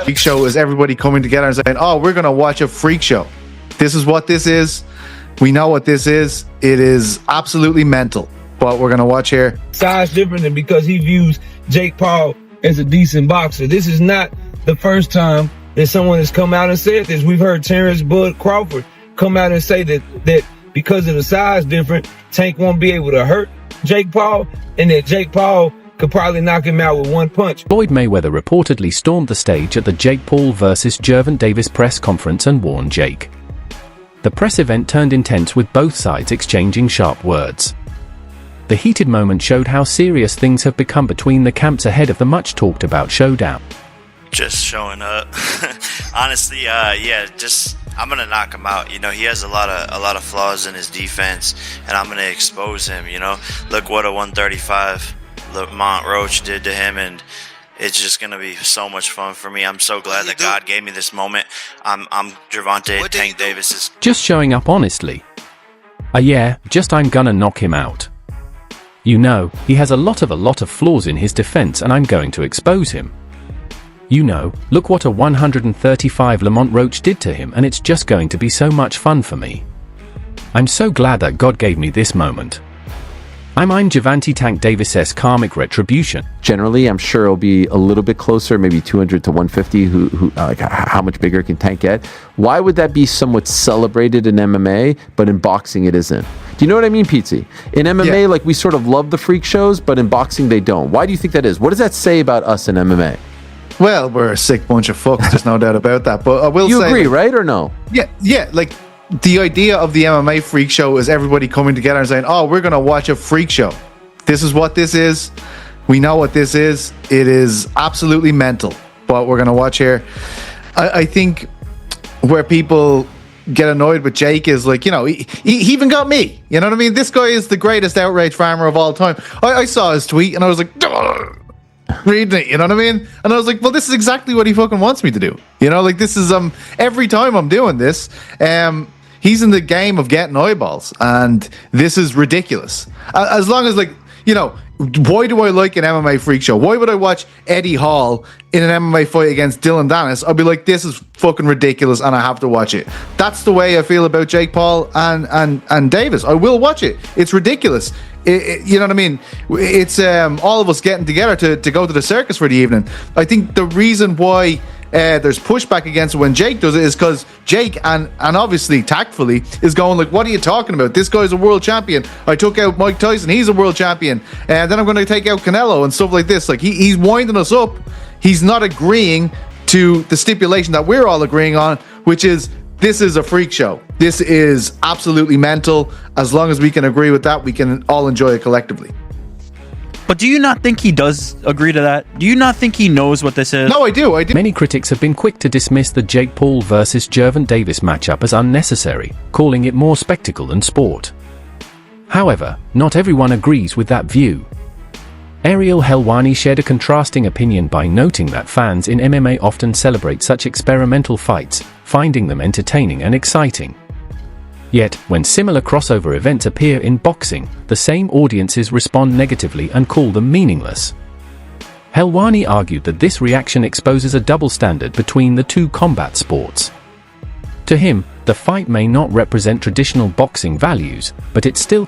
Freak show is everybody coming together and saying, oh, we're going to watch a freak show. This is what this is. We know what this is. It is absolutely mental, what we're going to watch here. Size different than because he views Jake Paul as a decent boxer. This is not the first time that someone has come out and said this. We've heard Terrence Bud Crawford come out and say that because of the size difference, Tank won't be able to hurt Jake Paul, and that Jake Paul could probably knock him out with one punch. Floyd Mayweather reportedly stormed the stage at the Jake Paul vs. Gervonta Davis press conference and warned Jake. The press event turned intense with both sides exchanging sharp words. The heated moment showed how serious things have become between the camps ahead of the much-talked-about showdown. Just showing up. Honestly, yeah, I'm gonna knock him out. You know, he has a lot of flaws in his defense, and I'm gonna expose him. You know, look what a 135 Lamont Roach did to him, and it's just gonna be so much fun for me. I'm so glad that God gave me this moment. I'm Gervonta Tank Davis. Just showing up honestly. Yeah, I'm gonna knock him out. You know, he has a lot of flaws in his defense, and I'm going to expose him. You know, look what a 135 Lamont Roach did to him, and it's just going to be so much fun for me. I'm so glad that God gave me this moment. I'm Gervonta Tank Davis's karmic retribution. Generally, I'm sure it'll be a little bit closer, maybe 200 to 150. Like how much bigger can Tank get? Why would that be somewhat celebrated in MMA, but in boxing it isn't? Do you know what I mean, Pizzi? In MMA, like we sort of love the freak shows, but in boxing they don't. Why do you think that is? What does that say about us in MMA? Well, we're a sick bunch of fucks. There's no doubt about that. But I will say, you agree, right, or no? Yeah. Like the idea of the MMA freak show is everybody coming together and saying, "Oh, we're going to watch a freak show. This is what this is. We know what this is. It is absolutely mental. What we're going to watch here." I think where people get annoyed with Jake is like, you know, he even got me. You know what I mean? This guy is the greatest outrage farmer of all time. I saw his tweet and I was like, "Ugh," reading it, you know what I mean? And I was like, well, this is exactly what he fucking wants me to do. You know, like this is every time I'm doing this, he's in the game of getting eyeballs, and this is ridiculous. As long as, like, you know, why do I like an MMA freak show? Why would I watch Eddie Hall in an MMA fight against Dylan Dennis? I'll be like, this is fucking ridiculous, and I have to watch it. That's the way I feel about Jake Paul and Davis. I will watch it. It's ridiculous. You know what I mean? It's all of us getting together to go to the circus for the evening. I think the reason why there's pushback against it when Jake does it is because Jake, and obviously tactfully, is going like, what are you talking about? This guy's a world champion. I took out Mike Tyson. He's a world champion. And then I'm going to take out Canelo and stuff like this. Like he's winding us up. He's not agreeing to the stipulation that we're all agreeing on, which is this is a freak show. This is absolutely mental. As long as we can agree with that, we can all enjoy it collectively. But do you not think he does agree to that? Do you not think he knows what this is? No, I do. Many critics have been quick to dismiss the Jake Paul vs. Gervonta Davis matchup as unnecessary, calling it more spectacle than sport. However, not everyone agrees with that view. Ariel Helwani shared a contrasting opinion by noting that fans in MMA often celebrate such experimental fights, finding them entertaining and exciting. Yet, when similar crossover events appear in boxing, the same audiences respond negatively and call them meaningless. Helwani argued that this reaction exposes a double standard between the two combat sports. To him, the fight may not represent traditional boxing values, but it still